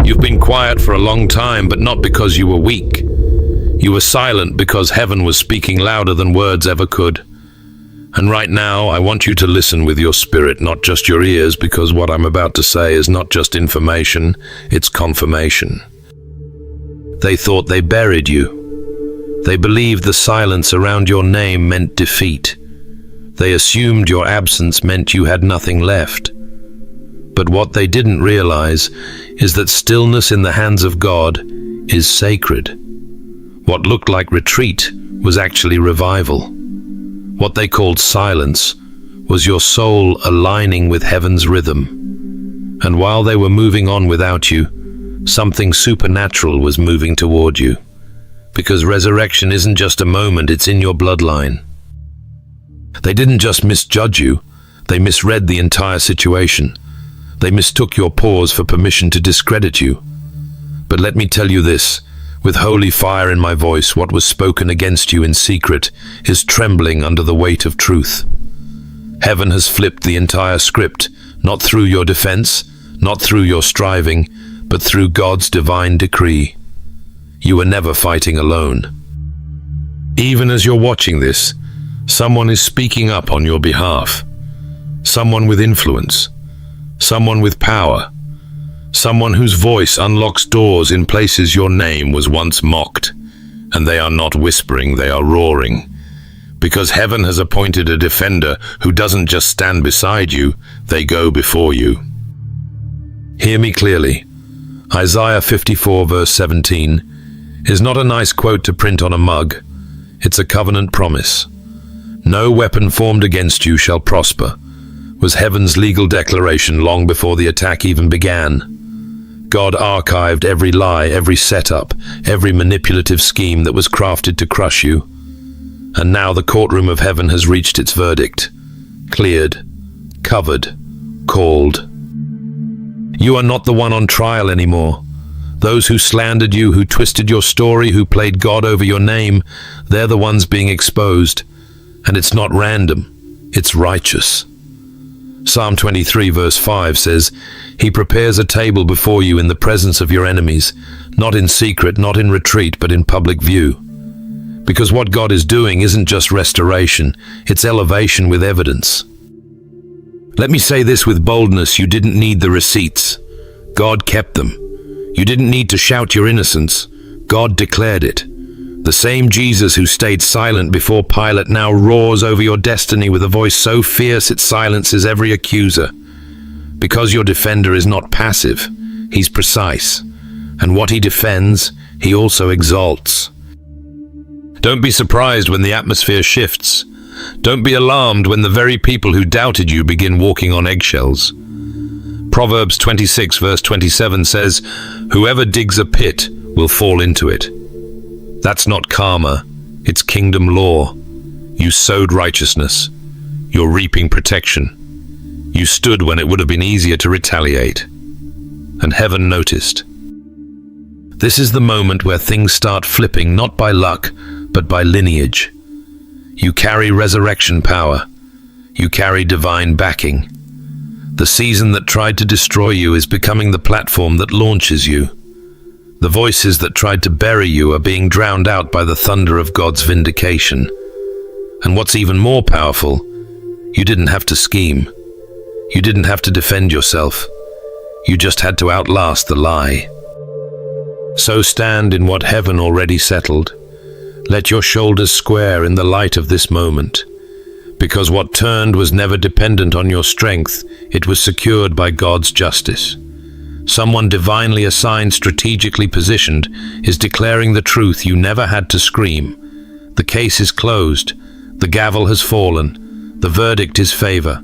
You've been quiet for a long time, but not because you were weak. You were silent because heaven was speaking louder than words ever could. And right now, I want you to listen with your spirit, not just your ears, because what I'm about to say is not just information, it's confirmation. They thought they buried you. They believed the silence around your name meant defeat. They assumed your absence meant you had nothing left. But what they didn't realize is that stillness in the hands of God is sacred. What looked like retreat was actually revival. What they called silence was your soul aligning with heaven's rhythm. And while they were moving on without you, something supernatural was moving toward you. Because resurrection isn't just a moment, it's in your bloodline. They didn't just misjudge you, they misread the entire situation. They mistook your pause for permission to discredit you. But let me tell you this, with holy fire in my voice, what was spoken against you in secret is trembling under the weight of truth. Heaven has flipped the entire script, not through your defense, not through your striving, but through God's divine decree. You are never fighting alone. Even as you're watching this, someone is speaking up on your behalf. Someone with influence. Someone with power. Someone whose voice unlocks doors in places your name was once mocked. And they are not whispering, they are roaring. Because heaven has appointed a defender who doesn't just stand beside you, they go before you. Hear me clearly. Isaiah 54 verse 17 is not a nice quote to print on a mug. It's a covenant promise. No weapon formed against you shall prosper, was heaven's legal declaration long before the attack even began. God archived every lie, every setup, every manipulative scheme that was crafted to crush you. And now the courtroom of heaven has reached its verdict. Cleared, covered, called. You are not the one on trial anymore. Those who slandered you, who twisted your story, who played God over your name, they're the ones being exposed. And it's not random, it's righteous. Psalm 23 verse 5 says, He prepares a table before you in the presence of your enemies, not in secret, not in retreat, but in public view. Because what God is doing isn't just restoration, it's elevation with evidence. Let me say this with boldness, you didn't need the receipts. God kept them. You didn't need to shout your innocence. God declared it. The same Jesus who stayed silent before Pilate now roars over your destiny with a voice so fierce it silences every accuser. Because your defender is not passive, he's precise. And what he defends, he also exalts. Don't be surprised when the atmosphere shifts. Don't be alarmed when the very people who doubted you begin walking on eggshells. Proverbs 26 verse 27 says, Whoever digs a pit will fall into it. That's not karma, it's kingdom law. You sowed righteousness. You're reaping protection. You stood when it would have been easier to retaliate. And heaven noticed. This is the moment where things start flipping, not by luck, but by lineage. You carry resurrection power. You carry divine backing. The season that tried to destroy you is becoming the platform that launches you. The voices that tried to bury you are being drowned out by the thunder of God's vindication. And what's even more powerful, you didn't have to scheme. You didn't have to defend yourself. You just had to outlast the lie. So stand in what heaven already settled. Let your shoulders square in the light of this moment. Because what turned was never dependent on your strength, it was secured by God's justice. Someone divinely assigned, strategically positioned, is declaring the truth you never had to scream. The case is closed. The gavel has fallen. The verdict is favor.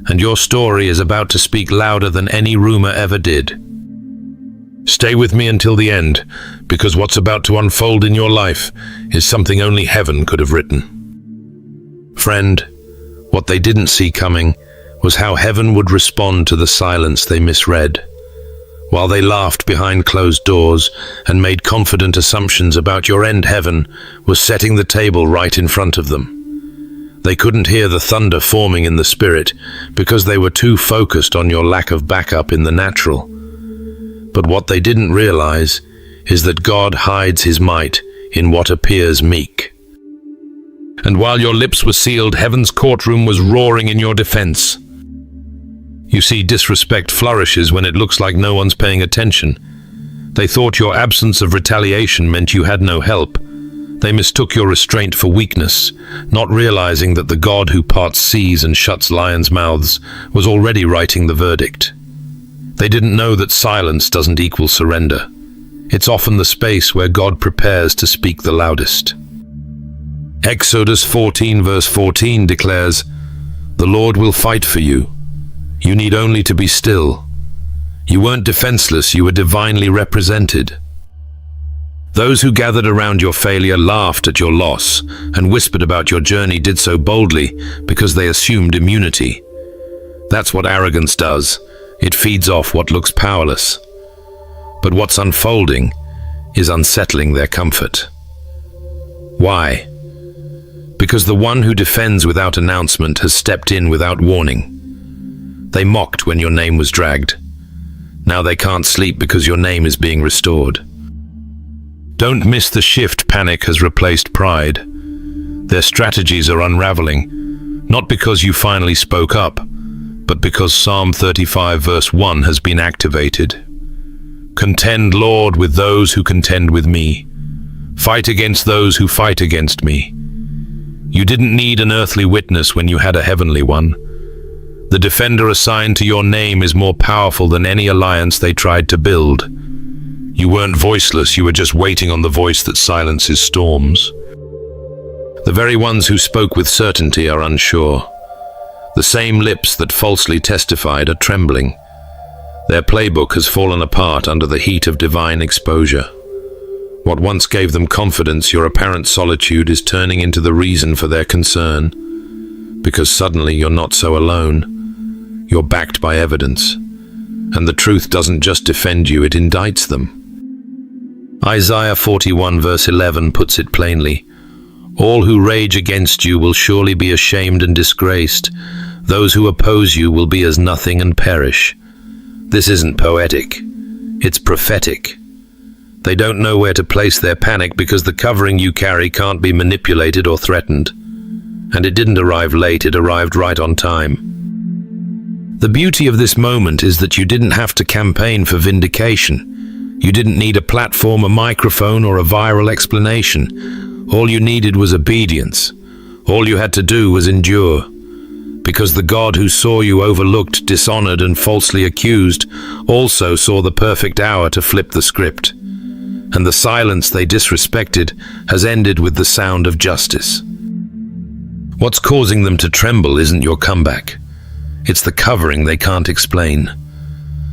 And your story is about to speak louder than any rumor ever did. Stay with me until the end, because what's about to unfold in your life is something only heaven could have written. Friend, what they didn't see coming was how heaven would respond to the silence they misread. While they laughed behind closed doors and made confident assumptions about your end, heaven was setting the table right in front of them. They couldn't hear the thunder forming in the spirit because they were too focused on your lack of backup in the natural. But what they didn't realize is that God hides his might in what appears meek. And while your lips were sealed, heaven's courtroom was roaring in your defense. You see, disrespect flourishes when it looks like no one's paying attention. They thought your absence of retaliation meant you had no help. They mistook your restraint for weakness, not realizing that the God who parts seas and shuts lions' mouths was already writing the verdict. They didn't know that silence doesn't equal surrender. It's often the space where God prepares to speak the loudest. Exodus 14 verse 14 declares, "The Lord will fight for you. You need only to be still." You weren't defenseless, you were divinely represented. Those who gathered around your failure laughed at your loss and whispered about your journey did so boldly because they assumed immunity. That's what arrogance does. It feeds off what looks powerless. But what's unfolding is unsettling their comfort. Why? Because the one who defends without announcement has stepped in without warning. They mocked when your name was dragged. Now they can't sleep because your name is being restored. Don't miss the shift. Panic has replaced pride. Their strategies are unraveling, not because you finally spoke up, but because Psalm 35 verse 1 has been activated. Contend, Lord, with those who contend with me. Fight against those who fight against me. You didn't need an earthly witness when you had a heavenly one. The defender assigned to your name is more powerful than any alliance they tried to build. You weren't voiceless, you were just waiting on the voice that silences storms. The very ones who spoke with certainty are unsure. The same lips that falsely testified are trembling. Their playbook has fallen apart under the heat of divine exposure. What once gave them confidence, your apparent solitude, is turning into the reason for their concern. Because suddenly you're not so alone. You're backed by evidence. And the truth doesn't just defend you, it indicts them. Isaiah 41 verse 11 puts it plainly. All who rage against you will surely be ashamed and disgraced. Those who oppose you will be as nothing and perish. This isn't poetic. It's prophetic. They don't know where to place their panic because the covering you carry can't be manipulated or threatened. And it didn't arrive late, it arrived right on time. The beauty of this moment is that you didn't have to campaign for vindication. You didn't need a platform, a microphone, or a viral explanation. All you needed was obedience. All you had to do was endure. Because the God who saw you overlooked, dishonored, and falsely accused also saw the perfect hour to flip the script. And the silence they disrespected has ended with the sound of justice. What's causing them to tremble isn't your comeback. It's the covering they can't explain.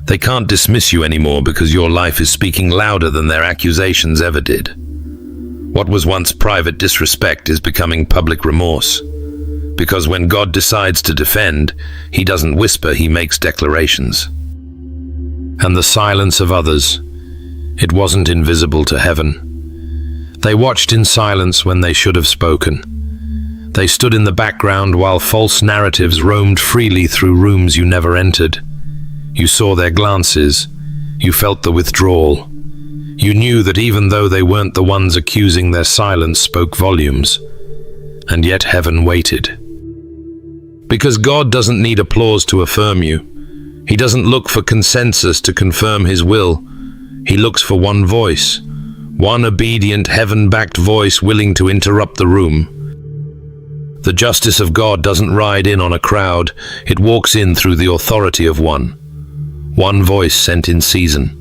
They can't dismiss you anymore because your life is speaking louder than their accusations ever did. What was once private disrespect is becoming public remorse. Because when God decides to defend, he doesn't whisper, he makes declarations. And the silence of others, it wasn't invisible to heaven. They watched in silence when they should have spoken. They stood in the background while false narratives roamed freely through rooms you never entered. You saw their glances. You felt the withdrawal. You knew that even though they weren't the ones accusing, their silence spoke volumes. And yet heaven waited. Because God doesn't need applause to affirm you. He doesn't look for consensus to confirm his will. He looks for one voice. One obedient, heaven-backed voice willing to interrupt the room. The justice of God doesn't ride in on a crowd. It walks in through the authority of one. One voice sent in season.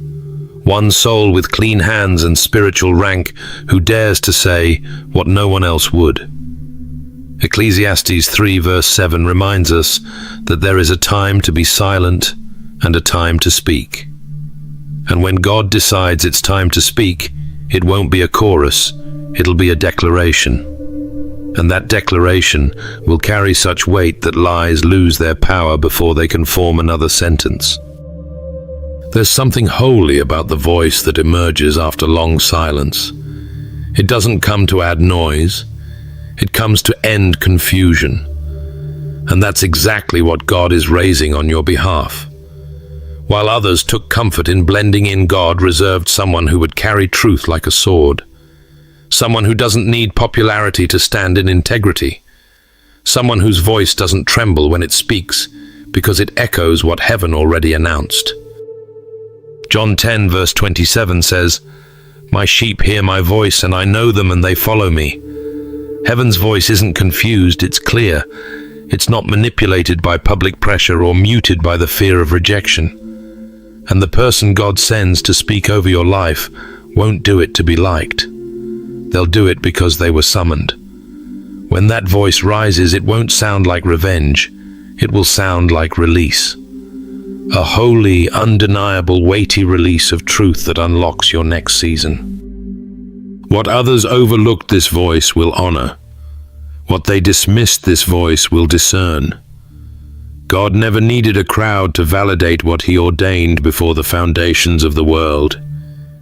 One soul with clean hands and spiritual rank who dares to say what no one else would. Ecclesiastes 3 verse 7 reminds us that there is a time to be silent and a time to speak. And when God decides it's time to speak, it won't be a chorus, it'll be a declaration. And that declaration will carry such weight that lies lose their power before they can form another sentence. There's something holy about the voice that emerges after long silence. It doesn't come to add noise. It comes to end confusion. And that's exactly what God is raising on your behalf. while others took comfort in blending in. God reserved someone who would carry truth like a sword, someone who doesn't need popularity to stand in integrity, someone whose voice doesn't tremble when it speaks because it echoes what heaven already announced. John 10 verse 27 says, "My sheep hear my voice, and I know them and they follow me." Heaven's voice isn't confused, it's clear. It's not manipulated by public pressure or muted by the fear of rejection. And the person God sends to speak over your life won't do it to be liked. They'll do it because they were summoned. When that voice rises, it won't sound like revenge. It will sound like release. A holy, undeniable, weighty release of truth that unlocks your next season. What others overlooked, this voice will honor. What they dismissed, this voice will discern. God never needed a crowd to validate what he ordained before the foundations of the world.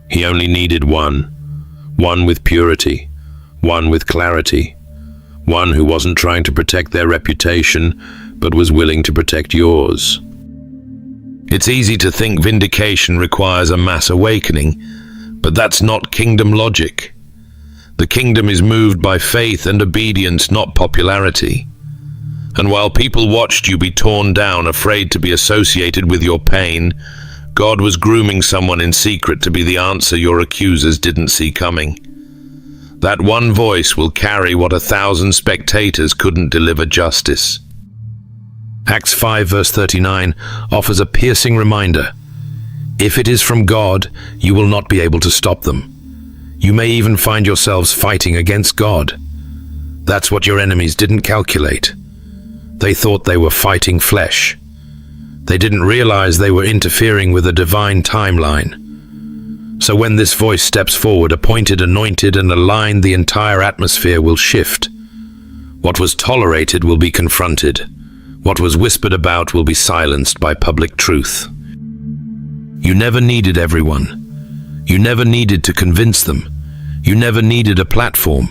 He only needed one with purity, one with clarity, one who wasn't trying to protect their reputation, but was willing to protect yours. It's easy to think vindication requires a mass awakening, but that's not kingdom logic. The kingdom is moved by faith and obedience, not popularity. And while people watched you be torn down, afraid to be associated with your pain, God was grooming someone in secret to be the answer your accusers didn't see coming. That one voice will carry what 1,000 spectators couldn't deliver: justice. Acts 5 verse 39 offers a piercing reminder. If it is from God, you will not be able to stop them. You may even find yourselves fighting against God. That's what your enemies didn't calculate. They thought they were fighting flesh. They didn't realize they were interfering with a divine timeline. So when this voice steps forward, appointed, anointed, and aligned, the entire atmosphere will shift. What was tolerated will be confronted. What was whispered about will be silenced by public truth. You never needed everyone. You never needed to convince them. You never needed a platform.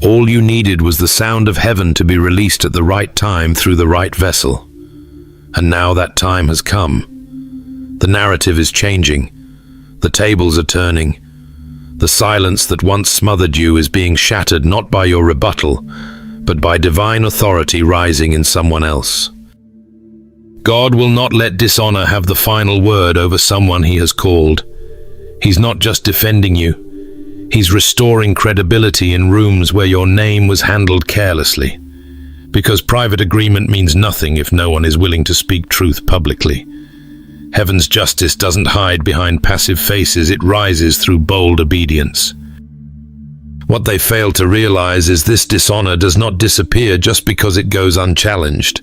All you needed was the sound of heaven to be released at the right time through the right vessel. And now that time has come. The narrative is changing. The tables are turning. The silence that once smothered you is being shattered not by your rebuttal, but by divine authority rising in someone else. God will not let dishonor have the final word over someone he has called. He's not just defending you. He's restoring credibility in rooms where your name was handled carelessly. Because private agreement means nothing if no one is willing to speak truth publicly. Heaven's justice doesn't hide behind passive faces, it rises through bold obedience. What they fail to realize is this dishonor does not disappear just because it goes unchallenged.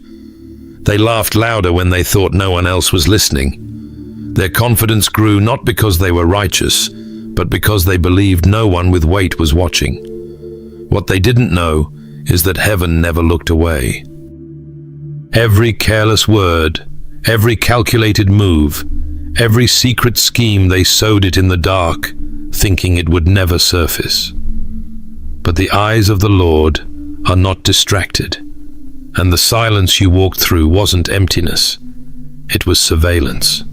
They laughed louder when they thought no one else was listening. Their confidence grew not because they were righteous, but because they believed no one with weight was watching. What they didn't know is that heaven never looked away. Every careless word, every calculated move, every secret scheme, they sowed it in the dark, thinking it would never surface. But the eyes of the Lord are not distracted, and the silence you walked through wasn't emptiness, it was surveillance.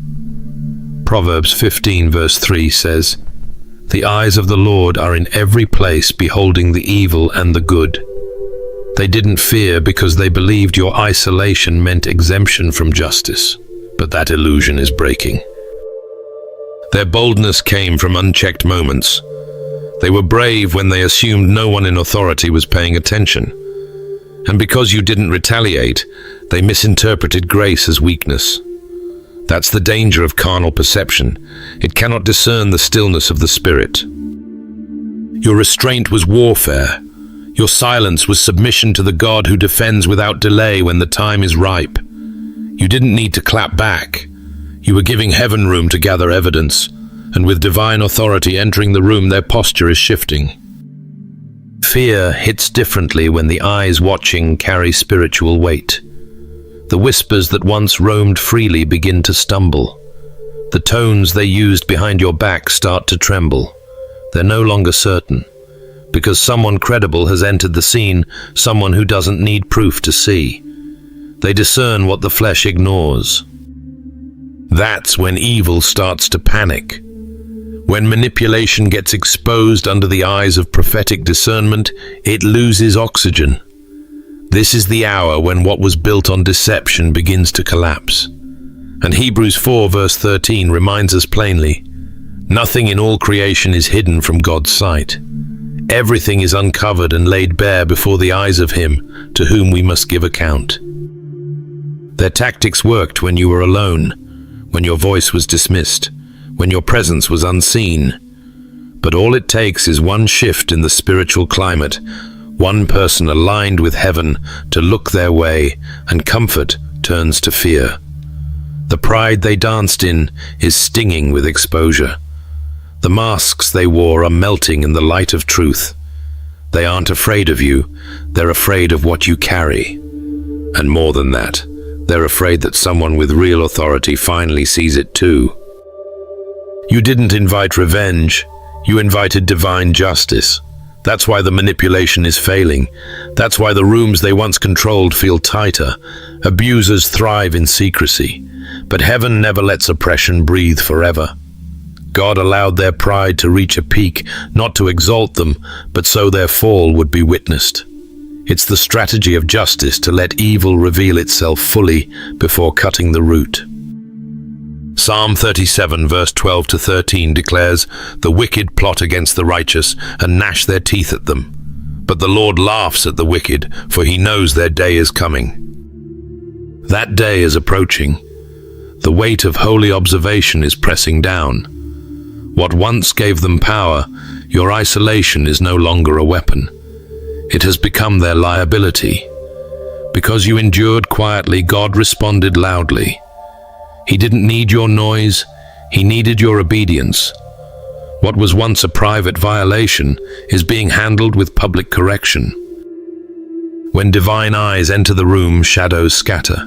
Proverbs 15 verse 3 says, "The eyes of the Lord are in every place, beholding the evil and the good." They didn't fear because they believed your isolation meant exemption from justice, but that illusion is breaking. Their boldness came from unchecked moments. They were brave when they assumed no one in authority was paying attention. And because you didn't retaliate, they misinterpreted grace as weakness. That's the danger of carnal perception. It cannot discern the stillness of the Spirit. Your restraint was warfare. Your silence was submission to the God who defends without delay when the time is ripe. You didn't need to clap back. You were giving heaven room to gather evidence, and with divine authority entering the room, their posture is shifting. Fear hits differently when the eyes watching carry spiritual weight. The whispers that once roamed freely begin to stumble. The tones they used behind your back start to tremble. They're no longer certain, because someone credible has entered the scene, someone who doesn't need proof to see. They discern what the flesh ignores. That's when evil starts to panic. When manipulation gets exposed under the eyes of prophetic discernment, it loses oxygen. This is the hour when what was built on deception begins to collapse. And Hebrews 4 verse 13 reminds us plainly, nothing in all creation is hidden from God's sight. Everything is uncovered and laid bare before the eyes of Him to whom we must give account. Their tactics worked when you were alone, when your voice was dismissed, when your presence was unseen. But all it takes is one shift in the spiritual climate, one person aligned with heaven to look their way, and comfort turns to fear. The pride they danced in is stinging with exposure. The masks they wore are melting in the light of truth. They aren't afraid of you, they're afraid of what you carry. And more than that, they're afraid that someone with real authority finally sees it too. You didn't invite revenge, you invited divine justice. That's why the manipulation is failing. That's why the rooms they once controlled feel tighter. Abusers thrive in secrecy. But heaven never lets oppression breathe forever. God allowed their pride to reach a peak, not to exalt them, but so their fall would be witnessed. It's the strategy of justice to let evil reveal itself fully before cutting the root. Psalm 37 verse 12 to 13 declares, "The wicked plot against the righteous and gnash their teeth at them. But the Lord laughs at the wicked, for He knows their day is coming." That day is approaching. The weight of holy observation is pressing down. What once gave them power, your isolation is no longer a weapon. It has become their liability. Because you endured quietly, God responded loudly. He didn't need your noise, He needed your obedience. What was once a private violation is being handled with public correction. When divine eyes enter the room, shadows scatter.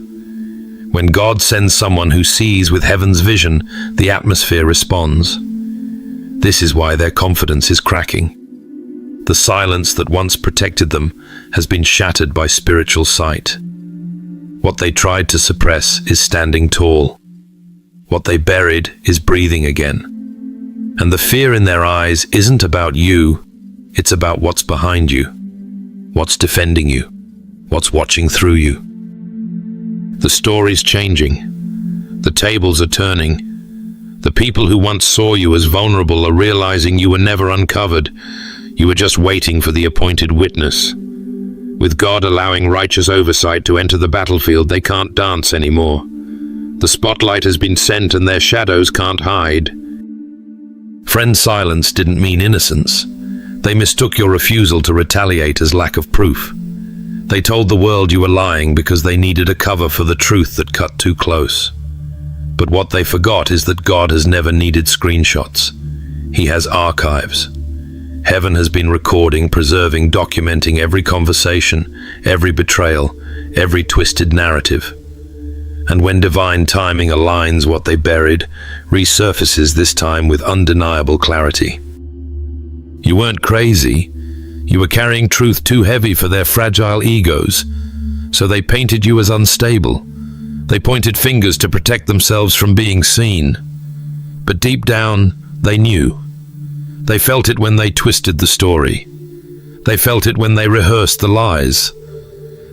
When God sends someone who sees with heaven's vision, the atmosphere responds. This is why their confidence is cracking. The silence that once protected them has been shattered by spiritual sight. What they tried to suppress is standing tall. What they buried is breathing again. And the fear in their eyes isn't about you, it's about what's behind you, what's defending you, what's watching through you. The story's changing. The tables are turning. The people who once saw you as vulnerable are realizing you were never uncovered. You were just waiting for the appointed witness. With God allowing righteous oversight to enter the battlefield, they can't dance anymore. The spotlight has been sent and their shadows can't hide. Friend's silence didn't mean innocence. They mistook your refusal to retaliate as lack of proof. They told the world you were lying because they needed a cover for the truth that cut too close. But what they forgot is that God has never needed screenshots. He has archives. Heaven has been recording, preserving, documenting every conversation, every betrayal, every twisted narrative. And when divine timing aligns, what they buried resurfaces, this time with undeniable clarity. You weren't crazy. You were carrying truth too heavy for their fragile egos. So they painted you as unstable. They pointed fingers to protect themselves from being seen. But deep down, they knew. They felt it when they twisted the story. They felt it when they rehearsed the lies.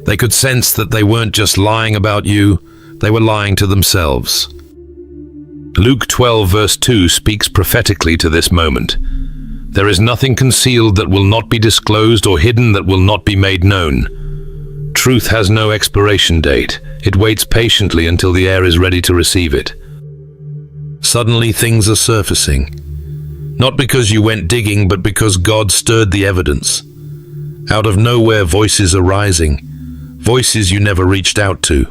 They could sense that they weren't just lying about you, they were lying to themselves. Luke 12 verse 2 speaks prophetically to this moment. There is nothing concealed that will not be disclosed or hidden that will not be made known. Truth has no expiration date. It waits patiently until the air is ready to receive it. Suddenly things are surfacing. Not because you went digging, but because God stirred the evidence. Out of nowhere, voices are rising. Voices you never reached out to.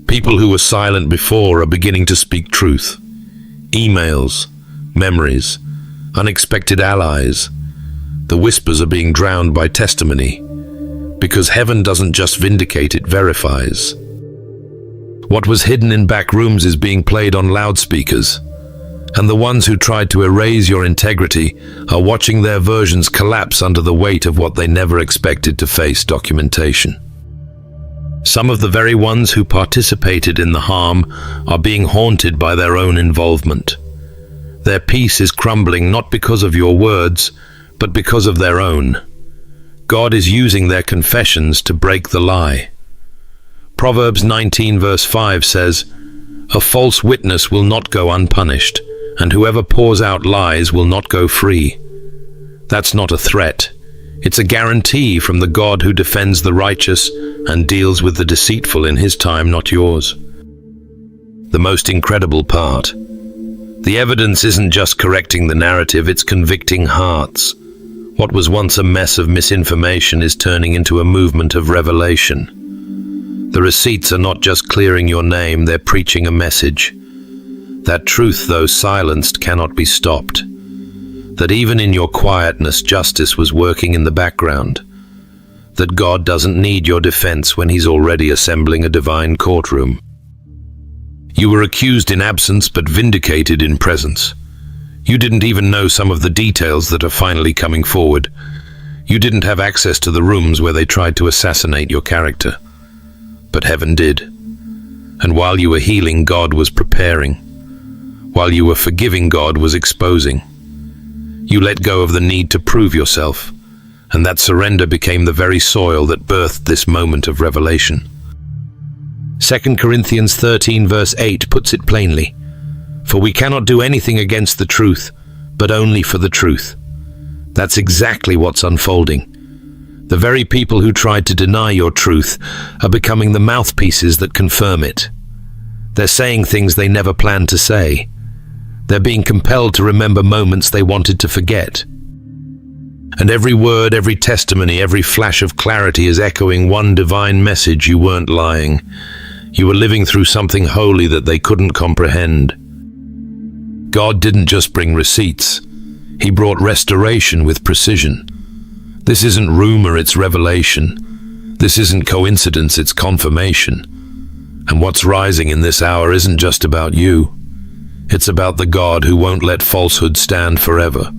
People who were silent before are beginning to speak truth. Emails, memories, unexpected allies. The whispers are being drowned by testimony. Because heaven doesn't just vindicate, it verifies. What was hidden in back rooms is being played on loudspeakers. And the ones who tried to erase your integrity are watching their versions collapse under the weight of what they never expected to face: documentation. Some of the very ones who participated in the harm are being haunted by their own involvement. Their peace is crumbling not because of your words, but because of their own. God is using their confessions to break the lie. Proverbs 19 verse 5 says, "A false witness will not go unpunished, and whoever pours out lies will not go free." That's not a threat. It's a guarantee from the God who defends the righteous and deals with the deceitful in his time, not yours. The most incredible part. The evidence isn't just correcting the narrative, it's convicting hearts. What was once a mess of misinformation is turning into a movement of revelation. The receipts are not just clearing your name, they're preaching a message. That truth, though silenced, cannot be stopped. That even in your quietness, justice was working in the background. That God doesn't need your defense when he's already assembling a divine courtroom. You were accused in absence but vindicated in presence. You didn't even know some of the details that are finally coming forward. You didn't have access to the rooms where they tried to assassinate your character. But heaven did. And while you were healing, God was preparing. While you were forgiving, God was exposing. You let go of the need to prove yourself, and that surrender became the very soil that birthed this moment of revelation. 2 Corinthians 13 verse 8 puts it plainly, "For we cannot do anything against the truth, but only for the truth." That's exactly what's unfolding. The very people who tried to deny your truth are becoming the mouthpieces that confirm it. They're saying things they never planned to say. They're being compelled to remember moments they wanted to forget. And every word, every testimony, every flash of clarity is echoing one divine message: you weren't lying. You were living through something holy that they couldn't comprehend. God didn't just bring receipts. He brought restoration with precision. This isn't rumor, it's revelation. This isn't coincidence, it's confirmation. And what's rising in this hour isn't just about you. It's about the God who won't let falsehood stand forever.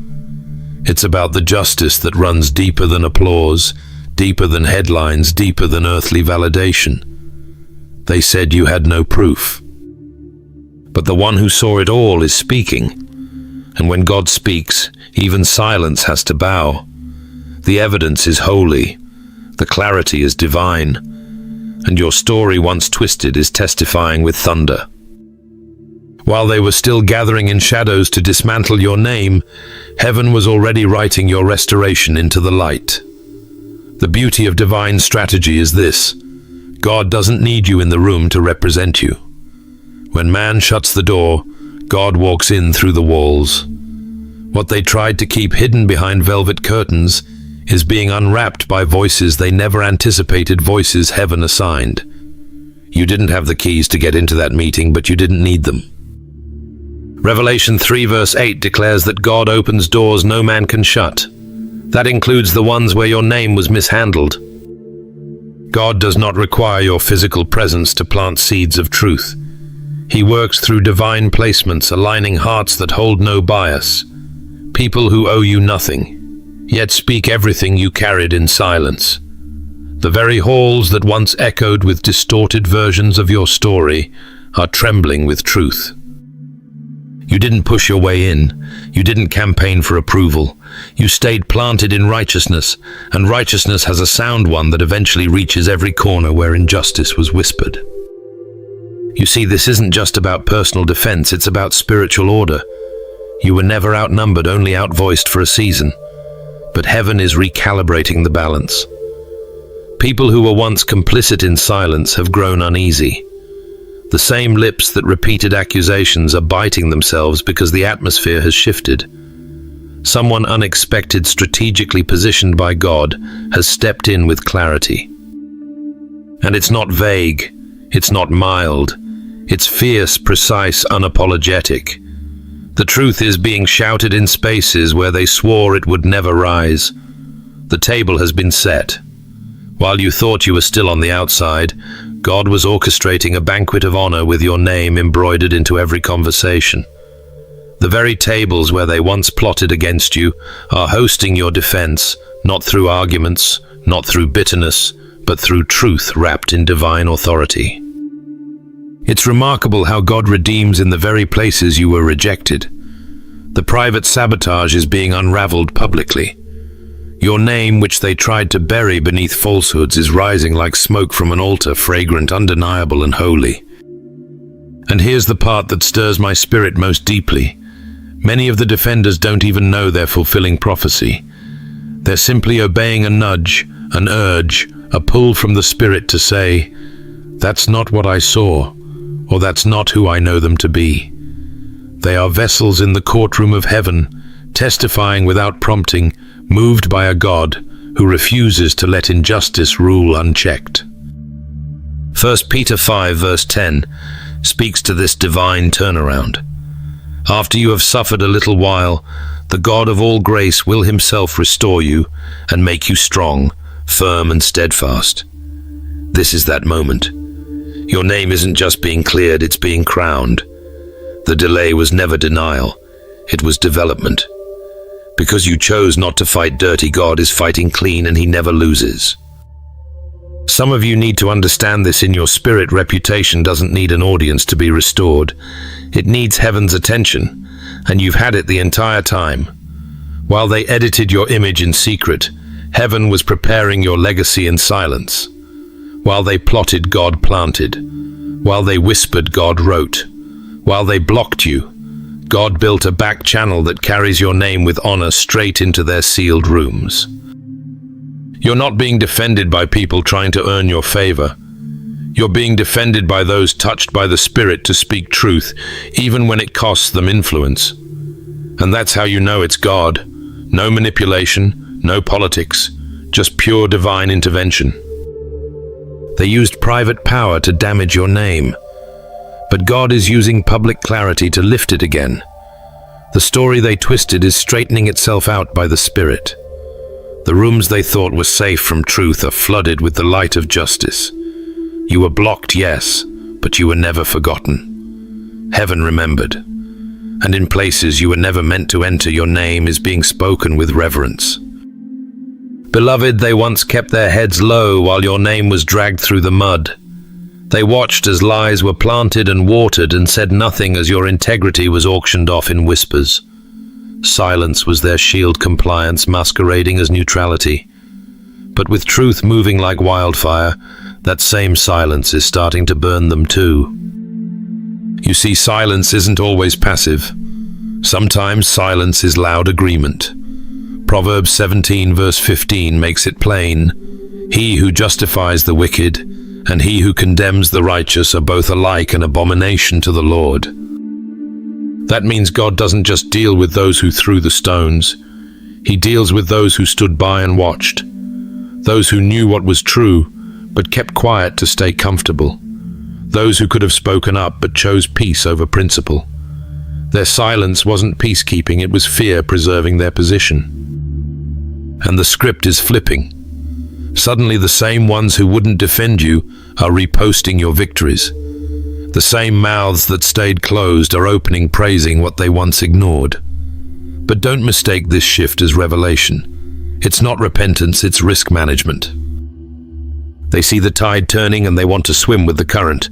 It's about the justice that runs deeper than applause, deeper than headlines, deeper than earthly validation. They said you had no proof. But the one who saw it all is speaking. And when God speaks, even silence has to bow. The evidence is holy. The clarity is divine. And your story, once twisted, is testifying with thunder. While they were still gathering in shadows to dismantle your name, heaven was already writing your restoration into the light. The beauty of divine strategy is this: God doesn't need you in the room to represent you. When man shuts the door, God walks in through the walls. What they tried to keep hidden behind velvet curtains is being unwrapped by voices they never anticipated, voices heaven assigned. You didn't have the keys to get into that meeting, but you didn't need them. Revelation 3 verse 8 declares that God opens doors no man can shut. That includes the ones where your name was mishandled. God does not require your physical presence to plant seeds of truth. He works through divine placements, aligning hearts that hold no bias. People who owe you nothing, yet speak everything you carried in silence. The very halls that once echoed with distorted versions of your story are trembling with truth. You didn't push your way in. You didn't campaign for approval. You stayed planted in righteousness, and righteousness has a sound one that eventually reaches every corner where injustice was whispered. You see, this isn't just about personal defense, it's about spiritual order. You were never outnumbered, only outvoiced for a season. But heaven is recalibrating the balance. People who were once complicit in silence have grown uneasy. The same lips that repeated accusations are biting themselves because the atmosphere has shifted. Someone unexpected, strategically positioned by God, has stepped in with clarity. And it's not vague, it's not mild, it's fierce, precise, unapologetic. The truth is being shouted in spaces where they swore it would never rise. The table has been set. While you thought you were still on the outside, God was orchestrating a banquet of honor with your name embroidered into every conversation. The very tables where they once plotted against you are hosting your defense, not through arguments, not through bitterness, but through truth wrapped in divine authority. It's remarkable how God redeems in the very places you were rejected. The private sabotage is being unraveled publicly. Your name, which they tried to bury beneath falsehoods, is rising like smoke from an altar, fragrant, undeniable, and holy. And here's the part that stirs my spirit most deeply. Many of the defenders don't even know they're fulfilling prophecy. They're simply obeying a nudge, an urge, a pull from the Spirit to say, "That's not what I saw," or "That's not who I know them to be." They are vessels in the courtroom of heaven, testifying without prompting, moved by a God who refuses to let injustice rule unchecked. 1 Peter 5 verse 10 speaks to this divine turnaround. After you have suffered a little while, the God of all grace will himself restore you and make you strong, firm and steadfast. This is that moment. Your name isn't just being cleared, it's being crowned. The delay was never denial, it was development. Because you chose not to fight dirty, God is fighting clean, and he never loses. Some of you need to understand this in your spirit. Reputation doesn't need an audience to be restored. It needs heaven's attention, and you've had it the entire time. While they edited your image in secret, heaven was preparing your legacy in silence. While they plotted, God planted. While they whispered, God wrote. While they blocked you, God built a back channel that carries your name with honor straight into their sealed rooms. You're not being defended by people trying to earn your favor. You're being defended by those touched by the Spirit to speak truth, even when it costs them influence. And that's how you know it's God. No manipulation, no politics, just pure divine intervention. They used private power to damage your name. But God is using public clarity to lift it again. The story they twisted is straightening itself out by the Spirit. The rooms they thought were safe from truth are flooded with the light of justice. You were blocked, yes, but you were never forgotten. Heaven remembered. And in places you were never meant to enter, your name is being spoken with reverence. Beloved, they once kept their heads low while your name was dragged through the mud. They watched as lies were planted and watered and said nothing as your integrity was auctioned off in whispers. Silence was their shield, compliance masquerading as neutrality. But with truth moving like wildfire, that same silence is starting to burn them too. You see, silence isn't always passive. Sometimes silence is loud agreement. Proverbs 17 verse 15 makes it plain. He who justifies the wicked and he who condemns the righteous are both alike an abomination to the Lord. That means God doesn't just deal with those who threw the stones. He deals with those who stood by and watched. Those who knew what was true, but kept quiet to stay comfortable. Those who could have spoken up, but chose peace over principle. Their silence wasn't peacekeeping, it was fear preserving their position. And the script is flipping. Suddenly the same ones who wouldn't defend you are reposting your victories. The same mouths that stayed closed are opening, praising what they once ignored. But don't mistake this shift as revelation. It's not repentance, it's risk management. They see the tide turning and they want to swim with the current.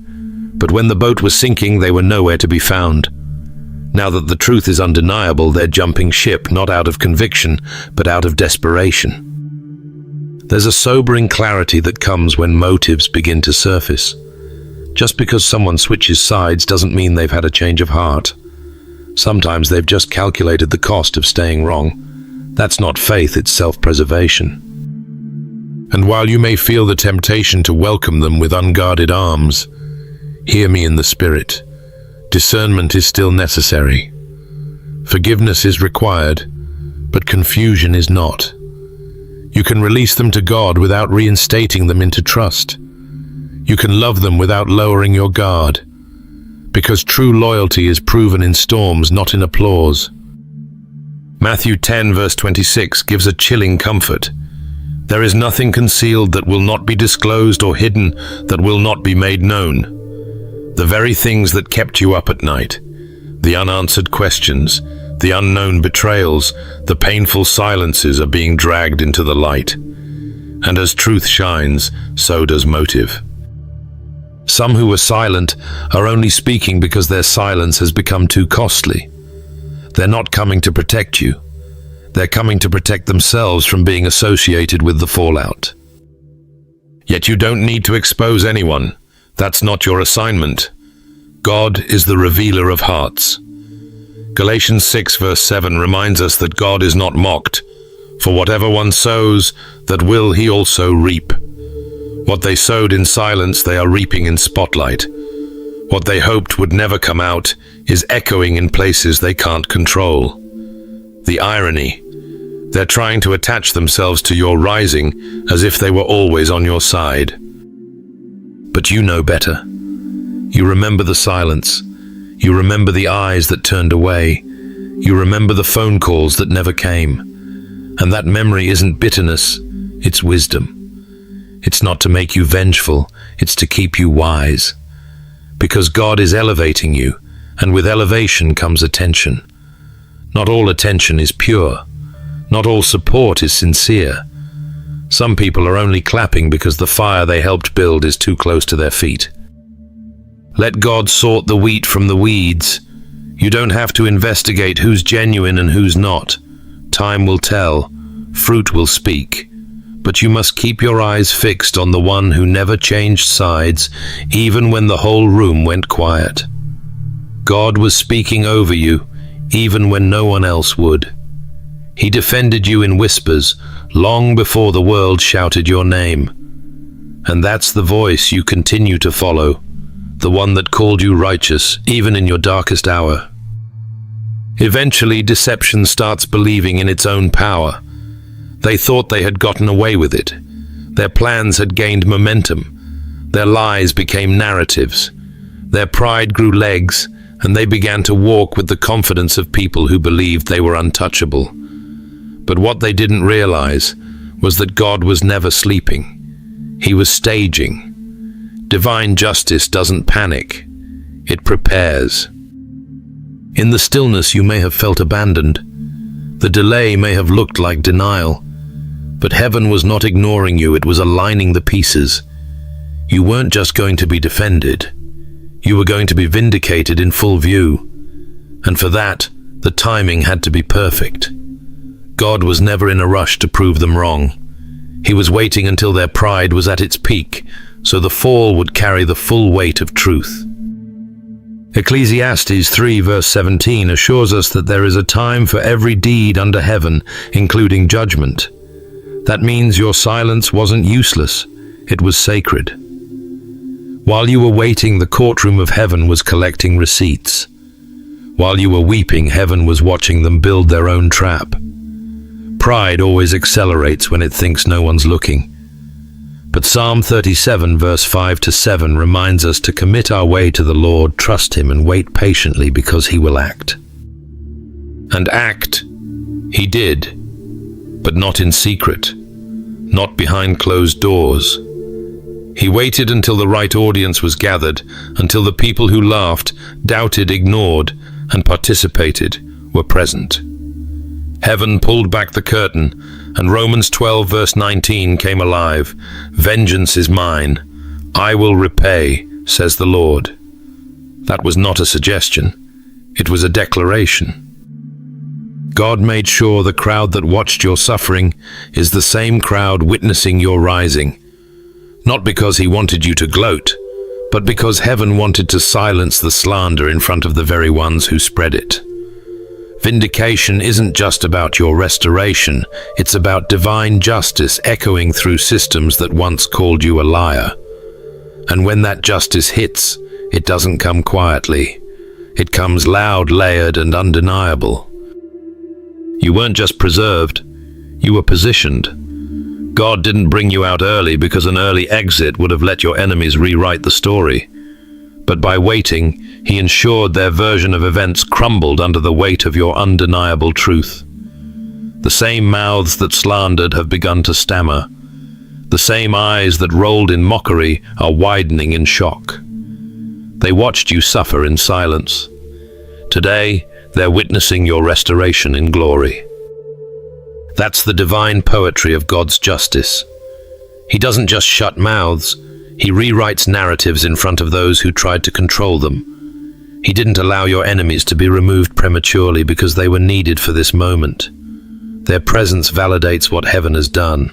But when the boat was sinking, they were nowhere to be found. Now that the truth is undeniable, they're jumping ship, not out of conviction, but out of desperation. There's a sobering clarity that comes when motives begin to surface. Just because someone switches sides doesn't mean they've had a change of heart. Sometimes they've just calculated the cost of staying wrong. That's not faith, it's self-preservation. And while you may feel the temptation to welcome them with unguarded arms, hear me in the Spirit. Discernment is still necessary. Forgiveness is required, but confusion is not. You can release them to God without reinstating them into trust. You can love them without lowering your guard, because true loyalty is proven in storms, not in applause. Matthew 10 verse 26 gives a chilling comfort. There is nothing concealed that will not be disclosed or hidden that will not be made known. The very things that kept you up at night, the unanswered questions, the unknown betrayals, the painful silences are being dragged into the light. And as truth shines, so does motive. Some who are silent are only speaking because their silence has become too costly. They're not coming to protect you. They're coming to protect themselves from being associated with the fallout. Yet you don't need to expose anyone. That's not your assignment. God is the revealer of hearts. Galatians 6 verse 7 reminds us that God is not mocked. For whatever one sows, that will he also reap. What they sowed in silence, they are reaping in spotlight. What they hoped would never come out is echoing in places they can't control. The irony: they're trying to attach themselves to your rising as if they were always on your side. But you know better. You remember the silence. You remember the eyes that turned away. You remember the phone calls that never came. And that memory isn't bitterness, it's wisdom. It's not to make you vengeful, it's to keep you wise. Because God is elevating you, and with elevation comes attention. Not all attention is pure. Not all support is sincere. Some people are only clapping because the fire they helped build is too close to their feet. Let God sort the wheat from the weeds. You don't have to investigate who's genuine and who's not. Time will tell, fruit will speak. But you must keep your eyes fixed on the one who never changed sides, even when the whole room went quiet. God was speaking over you, even when no one else would. He defended you in whispers, long before the world shouted your name. And that's the voice you continue to follow, the one that called you righteous, even in your darkest hour. Eventually, deception starts believing in its own power. They thought they had gotten away with it. Their plans had gained momentum. Their lies became narratives. Their pride grew legs, and they began to walk with the confidence of people who believed they were untouchable. But what they didn't realize was that God was never sleeping. He was staging. Divine justice doesn't panic. It prepares. In the stillness, you may have felt abandoned. The delay may have looked like denial. But heaven was not ignoring you, it was aligning the pieces. You weren't just going to be defended. You were going to be vindicated in full view. And for that, the timing had to be perfect. God was never in a rush to prove them wrong. He was waiting until their pride was at its peak, so the fall would carry the full weight of truth. Ecclesiastes 3 verse 17 assures us that there is a time for every deed under heaven, including judgment. That means your silence wasn't useless, it was sacred. While you were waiting, the courtroom of heaven was collecting receipts. While you were weeping, heaven was watching them build their own trap. Pride always accelerates when it thinks no one's looking. But Psalm 37 verse 5 to 7 reminds us to commit our way to the Lord, trust Him, and wait patiently because He will act. And act He did, but not in secret, not behind closed doors. He waited until the right audience was gathered, until the people who laughed, doubted, ignored, and participated were present. Heaven pulled back the curtain, and Romans 12 verse 19 came alive. Vengeance is mine. I will repay, says the Lord. That was not a suggestion. It was a declaration. God made sure the crowd that watched your suffering is the same crowd witnessing your rising. Not because He wanted you to gloat, but because heaven wanted to silence the slander in front of the very ones who spread it. Vindication isn't just about your restoration, it's about divine justice echoing through systems that once called you a liar. And when that justice hits, it doesn't come quietly. It comes loud, layered, and undeniable. You weren't just preserved, you were positioned. God didn't bring you out early because an early exit would have let your enemies rewrite the story. But by waiting, He ensured their version of events crumbled under the weight of your undeniable truth. The same mouths that slandered have begun to stammer. The same eyes that rolled in mockery are widening in shock. They watched you suffer in silence. Today, they're witnessing your restoration in glory. That's the divine poetry of God's justice. He doesn't just shut mouths, he rewrites narratives in front of those who tried to control them. He didn't allow your enemies to be removed prematurely because they were needed for this moment. Their presence validates what heaven has done.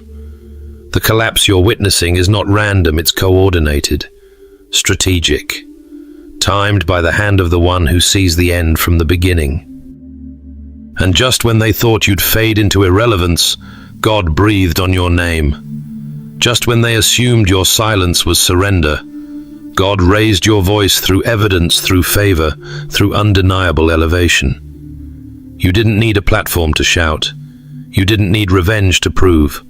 The collapse you're witnessing is not random, it's coordinated, strategic, timed by the hand of the one who sees the end from the beginning. And just when they thought you'd fade into irrelevance, God breathed on your name. Just when they assumed your silence was surrender, God raised your voice through evidence, through favor, through undeniable elevation. You didn't need a platform to shout. You didn't need revenge to prove.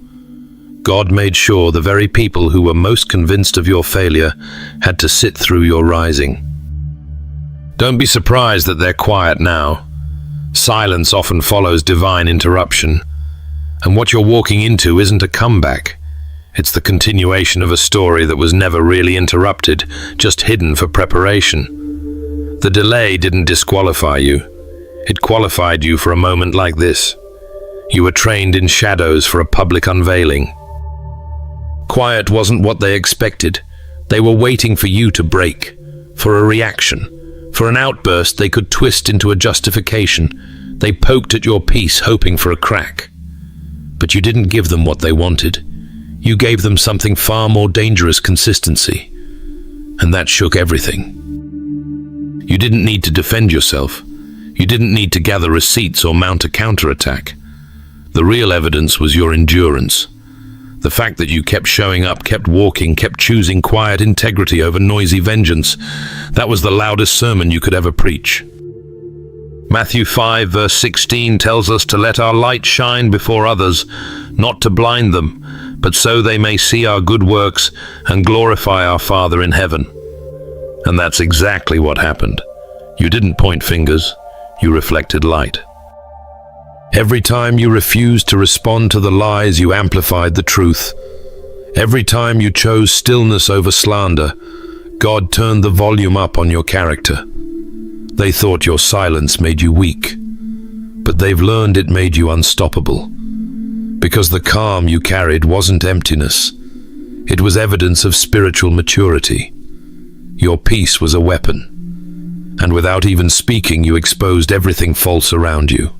God made sure the very people who were most convinced of your failure had to sit through your rising. Don't be surprised that they're quiet now. Silence often follows divine interruption. And what you're walking into isn't a comeback. It's the continuation of a story that was never really interrupted, just hidden for preparation. The delay didn't disqualify you. It qualified you for a moment like this. You were trained in shadows for a public unveiling. Quiet wasn't what they expected. They were waiting for you to break, for a reaction, for an outburst they could twist into a justification. They poked at your peace, hoping for a crack. But you didn't give them what they wanted. You gave them something far more dangerous: consistency. And that shook everything. You didn't need to defend yourself. You didn't need to gather receipts or mount a counterattack. The real evidence was your endurance. The fact that you kept showing up, kept walking, kept choosing quiet integrity over noisy vengeance. That was the loudest sermon you could ever preach. Matthew 5 verse 16 tells us to let our light shine before others, not to blind them, but so they may see our good works and glorify our Father in heaven. And that's exactly what happened. You didn't point fingers, you reflected light. Every time you refused to respond to the lies, you amplified the truth. Every time you chose stillness over slander, God turned the volume up on your character. They thought your silence made you weak, but they've learned it made you unstoppable. Because the calm you carried wasn't emptiness. It was evidence of spiritual maturity. Your peace was a weapon, and without even speaking, you exposed everything false around you.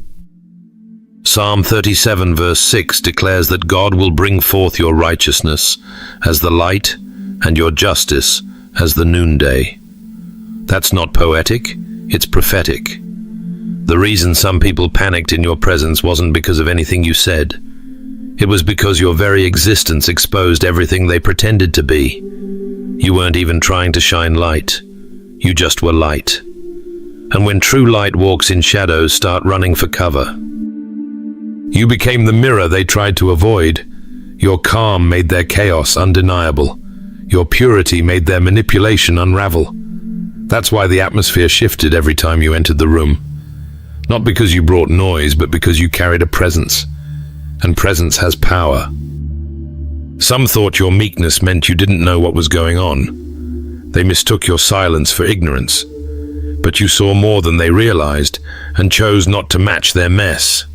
Psalm 37 verse 6 declares that God will bring forth your righteousness as the light and your justice as the noonday. That's not poetic, it's prophetic. The reason some people panicked in your presence wasn't because of anything you said. It was because your very existence exposed everything they pretended to be. You weren't even trying to shine light. You just were light. And when true light walks in shadows, start running for cover. You became the mirror they tried to avoid. Your calm made their chaos undeniable. Your purity made their manipulation unravel. That's why the atmosphere shifted every time you entered the room. Not because you brought noise, but because you carried a presence. And presence has power. Some thought your meekness meant you didn't know what was going on. They mistook your silence for ignorance. But you saw more than they realized and chose not to match their mess.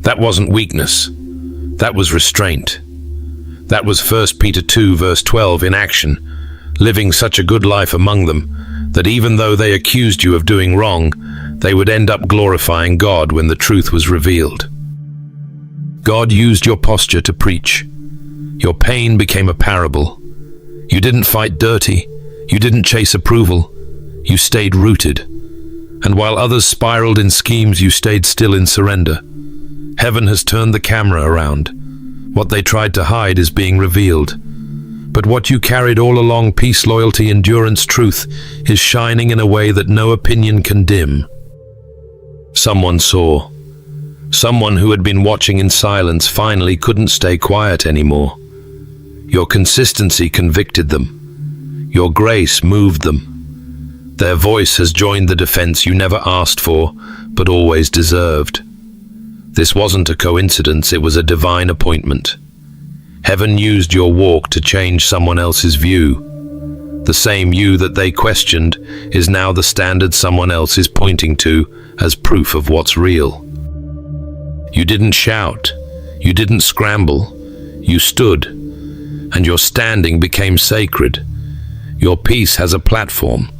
That wasn't weakness. That was restraint. That was 1 Peter 2 verse 12 in action, living such a good life among them that even though they accused you of doing wrong, they would end up glorifying God when the truth was revealed. God used your posture to preach. Your pain became a parable. You didn't fight dirty. You didn't chase approval. You stayed rooted. And while others spiraled in schemes, you stayed still in surrender. Heaven has turned the camera around. What they tried to hide is being revealed. But what you carried all along, peace, loyalty, endurance, truth, is shining in a way that no opinion can dim. Someone saw. Someone who had been watching in silence finally couldn't stay quiet anymore. Your consistency convicted them. Your grace moved them. Their voice has joined the defense you never asked for, but always deserved. This wasn't a coincidence, it was a divine appointment. Heaven used your walk to change someone else's view. The same you that they questioned is now the standard someone else is pointing to as proof of what's real. You didn't shout. You didn't scramble. You stood. and your standing became sacred. Your peace has a platform,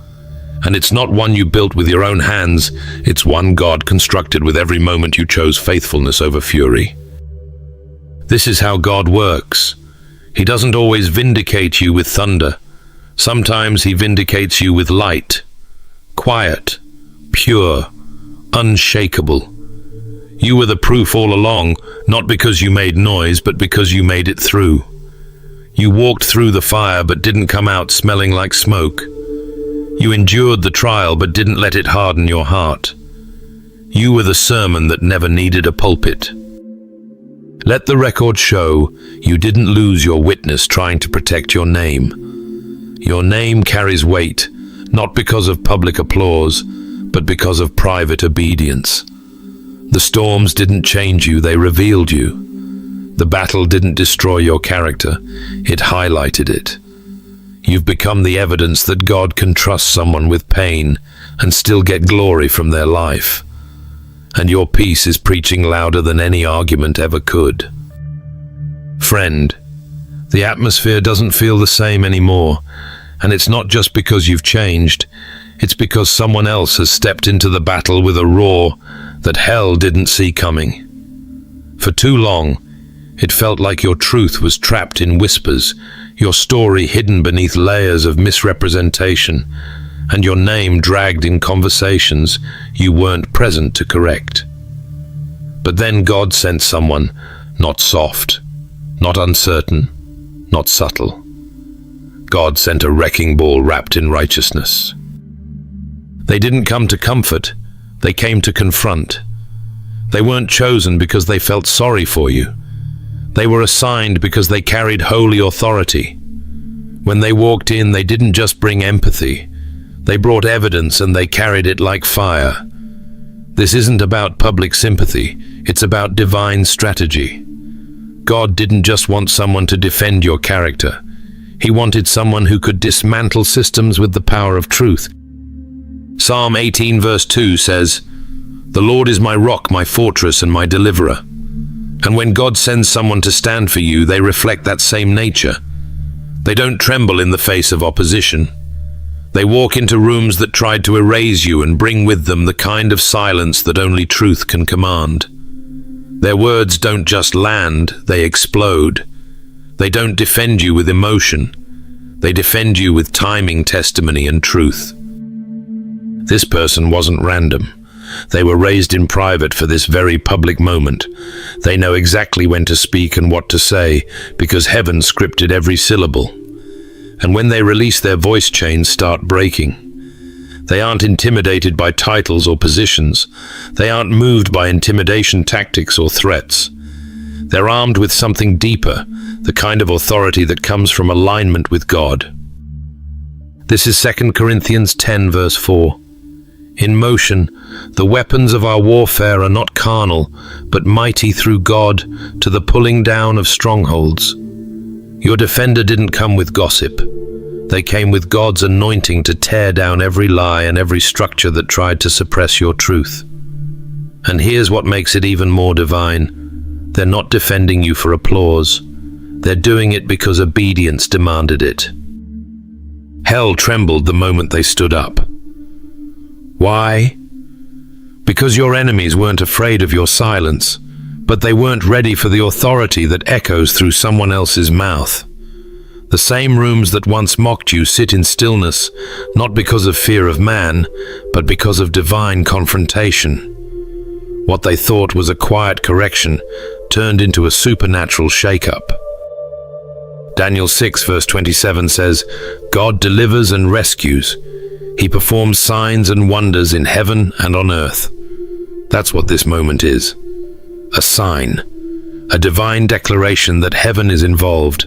and it's not one you built with your own hands, it's one God constructed with every moment you chose faithfulness over fury. This is how God works. He doesn't always vindicate you with thunder. Sometimes he vindicates you with light, quiet, pure, unshakable. You were the proof all along, not because you made noise, but because you made it through. You walked through the fire but didn't come out smelling like smoke. You endured the trial but didn't let it harden your heart. You were the sermon that never needed a pulpit. Let the record show you didn't lose your witness trying to protect your name. Your name carries weight, not because of public applause, but because of private obedience. The storms didn't change you, they revealed you. The battle didn't destroy your character, it highlighted it. You've become the evidence that God can trust someone with pain and still get glory from their life. And your peace is preaching louder than any argument ever could. Friend, the atmosphere doesn't feel the same anymore, and it's not just because you've changed, it's because someone else has stepped into the battle with a roar that hell didn't see coming. For too long, it felt like your truth was trapped in whispers, your story hidden beneath layers of misrepresentation, and your name dragged in conversations you weren't present to correct. But then God sent someone, not soft, not uncertain, not subtle. God sent a wrecking ball wrapped in righteousness. They didn't come to comfort, they came to confront. They weren't chosen because they felt sorry for you. They were assigned because they carried holy authority. When they walked in, they didn't just bring empathy. They brought evidence and they carried it like fire. This isn't about public sympathy, it's about divine strategy. God didn't just want someone to defend your character. He wanted someone who could dismantle systems with the power of truth. Psalm 18 verse 2 says, "The Lord is my rock, my fortress, and my deliverer." And when God sends someone to stand for you, they reflect that same nature. They don't tremble in the face of opposition. They walk into rooms that tried to erase you and bring with them the kind of silence that only truth can command. Their words don't just land, they explode. They don't defend you with emotion. They defend you with timing, testimony, and truth. This person wasn't random. They were raised in private for this very public moment. They know exactly when to speak and what to say, because heaven scripted every syllable. And when they release, their voice chains start breaking. They aren't intimidated by titles or positions. They aren't moved by intimidation tactics or threats. They're armed with something deeper, the kind of authority that comes from alignment with God. This is 2 Corinthians 10 verse 4. In motion, the weapons of our warfare are not carnal, but mighty through God to the pulling down of strongholds. Your defender didn't come with gossip. They came with God's anointing to tear down every lie and every structure that tried to suppress your truth. And here's what makes it even more divine. They're not defending you for applause. They're doing it because obedience demanded it. Hell trembled the moment they stood up. Why? Because your enemies weren't afraid of your silence, but they weren't ready for the authority that echoes through someone else's mouth. The same rooms that once mocked you sit in stillness, not because of fear of man, but because of divine confrontation. What they thought was a quiet correction turned into a supernatural shake-up. Daniel 6 verse 27 says, "God delivers and rescues. He performs signs and wonders in heaven and on earth." That's what this moment is. A sign, a divine declaration that heaven is involved.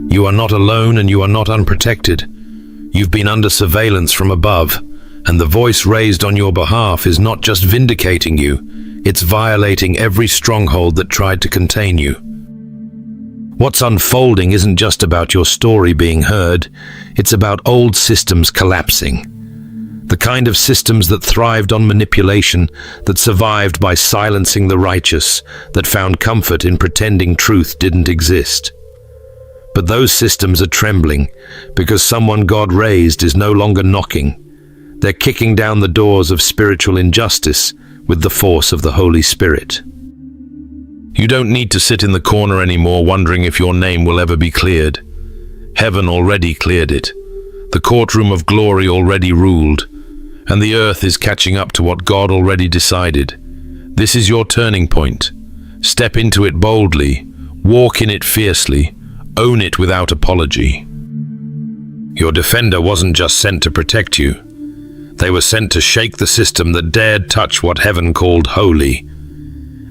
You are not alone and you are not unprotected. You've been under surveillance from above, and the voice raised on your behalf is not just vindicating you, it's violating every stronghold that tried to contain you. What's unfolding isn't just about your story being heard, it's about old systems collapsing. The kind of systems that thrived on manipulation, that survived by silencing the righteous, that found comfort in pretending truth didn't exist. But those systems are trembling because someone God raised is no longer knocking. They're kicking down the doors of spiritual injustice with the force of the Holy Spirit. You don't need to sit in the corner anymore wondering if your name will ever be cleared. Heaven already cleared it. The courtroom of glory already ruled, and the earth is catching up to what God already decided. This is your turning point. Step into it boldly, walk in it fiercely, own it without apology. Your defender wasn't just sent to protect you. They were sent to shake the system that dared touch what heaven called holy.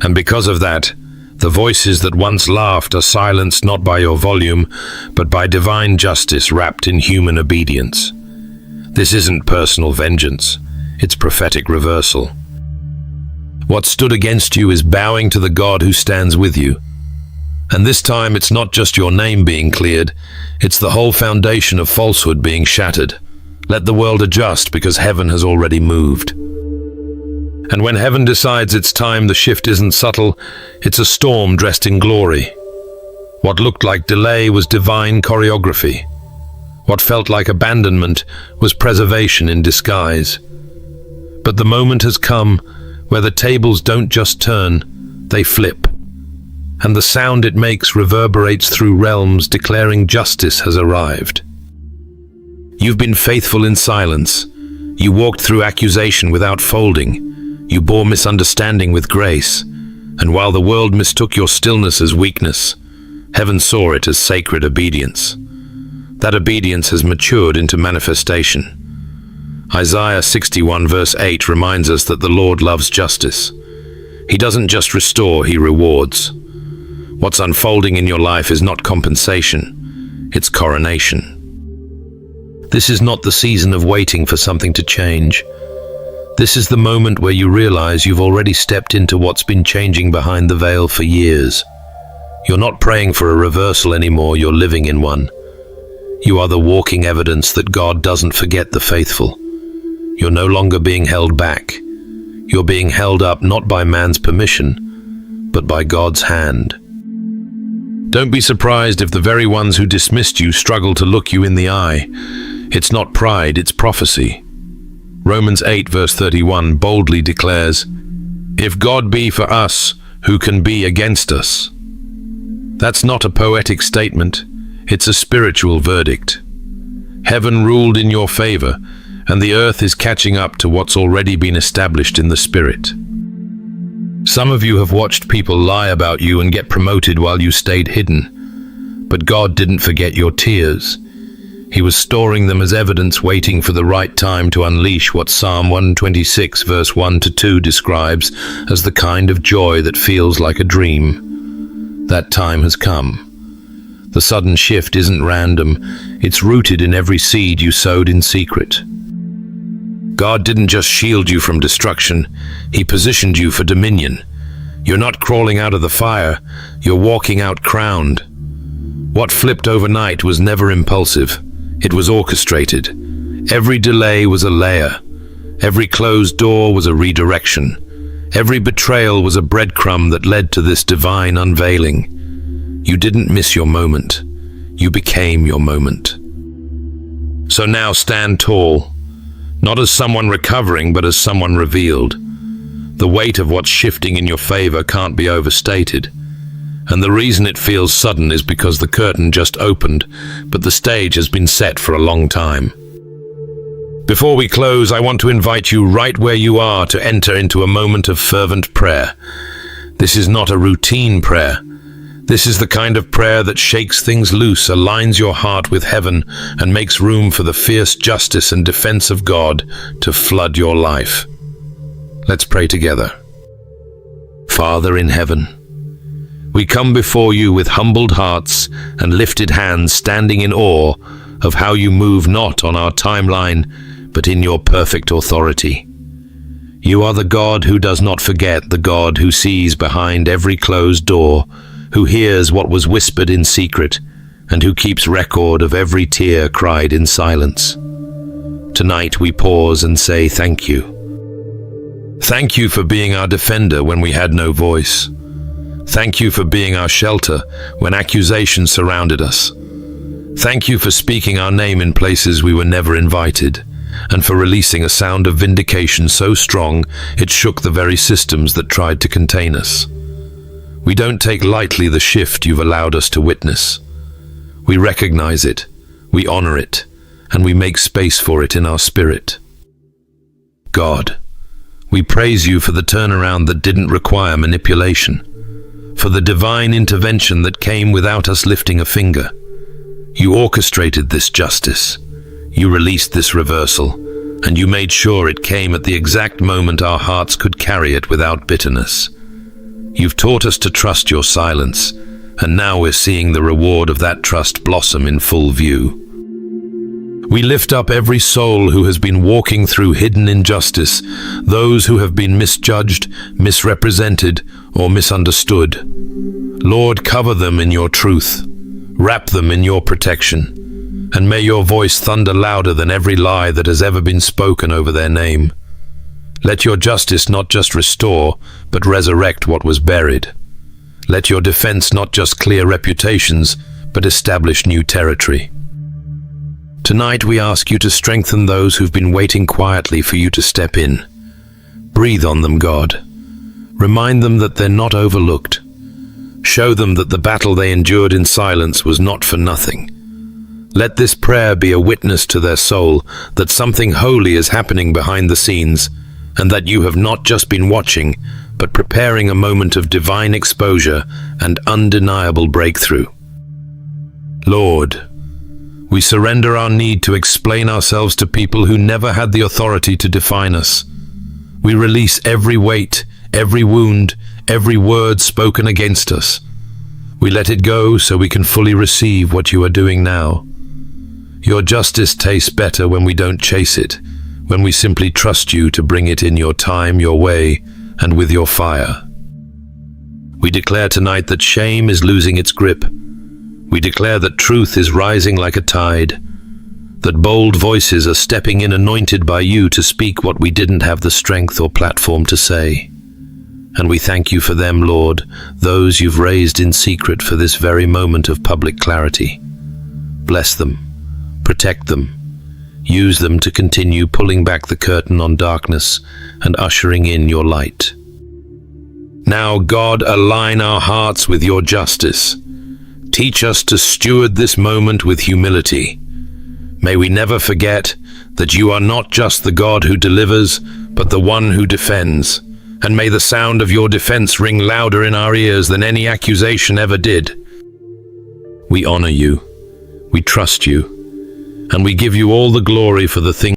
And because of that, the voices that once laughed are silenced not by your volume, but by divine justice wrapped in human obedience. This isn't personal vengeance, it's prophetic reversal. What stood against you is bowing to the God who stands with you. And this time it's not just your name being cleared, it's the whole foundation of falsehood being shattered. Let the world adjust because heaven has already moved. And when heaven decides it's time, the shift isn't subtle, it's a storm dressed in glory. What looked like delay was divine choreography. What felt like abandonment was preservation in disguise. But the moment has come where the tables don't just turn, they flip. And the sound it makes reverberates through realms declaring justice has arrived. You've been faithful in silence. You walked through accusation without folding. You bore misunderstanding with grace. And while the world mistook your stillness as weakness, heaven saw it as sacred obedience. That obedience has matured into manifestation. Isaiah 61 verse 8 reminds us that the Lord loves justice. He doesn't just restore, he rewards. What's unfolding in your life is not compensation, it's coronation. This is not the season of waiting for something to change. This is the moment where you realize you've already stepped into what's been changing behind the veil for years. You're not praying for a reversal anymore, you're living in one. You are the walking evidence that God doesn't forget the faithful. You're no longer being held back. You're being held up not by man's permission, but by God's hand. Don't be surprised if the very ones who dismissed you struggle to look you in the eye. It's not pride, it's prophecy. Romans 8 verse 31 boldly declares, "If God be for us, who can be against us?" That's not a poetic statement, it's a spiritual verdict. Heaven ruled in your favor, and the earth is catching up to what's already been established in the spirit. Some of you have watched people lie about you and get promoted while you stayed hidden. But God didn't forget your tears. He was storing them as evidence, waiting for the right time to unleash what Psalm 126 verse 1 to 2 describes as the kind of joy that feels like a dream. That time has come. The sudden shift isn't random, it's rooted in every seed you sowed in secret. God didn't just shield you from destruction, He positioned you for dominion. You're not crawling out of the fire, you're walking out crowned. What flipped overnight was never impulsive, it was orchestrated. Every delay was a layer. Every closed door was a redirection. Every betrayal was a breadcrumb that led to this divine unveiling. You didn't miss your moment. You became your moment. So now stand tall, not as someone recovering, but as someone revealed. The weight of what's shifting in your favor can't be overstated. And the reason it feels sudden is because the curtain just opened, but the stage has been set for a long time. Before we close, I want to invite you right where you are to enter into a moment of fervent prayer. This is not a routine prayer. This is the kind of prayer that shakes things loose, aligns your heart with heaven, and makes room for the fierce justice and defense of God to flood your life. Let's pray together. Father in heaven, we come before you with humbled hearts and lifted hands, standing in awe of how you move not on our timeline, but in your perfect authority. You are the God who does not forget, the God who sees behind every closed door, who hears what was whispered in secret, and who keeps record of every tear cried in silence. Tonight we pause and say thank you. Thank you for being our defender when we had no voice. Thank you for being our shelter when accusations surrounded us. Thank you for speaking our name in places we were never invited, and for releasing a sound of vindication so strong it shook the very systems that tried to contain us. We don't take lightly the shift you've allowed us to witness. We recognize it, we honor it, and we make space for it in our spirit. God, we praise you for the turnaround that didn't require manipulation, for the divine intervention that came without us lifting a finger. You orchestrated this justice, you released this reversal, and you made sure it came at the exact moment our hearts could carry it without bitterness. You've taught us to trust your silence, and now we're seeing the reward of that trust blossom in full view. We lift up every soul who has been walking through hidden injustice, those who have been misjudged, misrepresented, or misunderstood. Lord, cover them in your truth. Wrap them in your protection, and may your voice thunder louder than every lie that has ever been spoken over their name. Let your justice not just restore, but resurrect what was buried. Let your defense not just clear reputations, but establish new territory. Tonight we ask you to strengthen those who've been waiting quietly for you to step in. Breathe on them, God. Remind them that they're not overlooked. Show them that the battle they endured in silence was not for nothing. Let this prayer be a witness to their soul that something holy is happening behind the scenes, and that you have not just been watching, but preparing a moment of divine exposure and undeniable breakthrough. Lord, we surrender our need to explain ourselves to people who never had the authority to define us. We release every weight, every wound, every word spoken against us. We let it go so we can fully receive what you are doing now. Your justice tastes better when we don't chase it, when we simply trust you to bring it in your time, your way, and with your fire. We declare tonight that shame is losing its grip. We declare that truth is rising like a tide, that bold voices are stepping in anointed by you to speak what we didn't have the strength or platform to say. And we thank you for them, Lord, those you've raised in secret for this very moment of public clarity. Bless them, protect them, use them to continue pulling back the curtain on darkness and ushering in your light. Now, God, align our hearts with your justice. Teach us to steward this moment with humility. May we never forget that you are not just the God who delivers, but the one who defends. And may the sound of your defense ring louder in our ears than any accusation ever did. We honor you, we trust you, and we give you all the glory for the things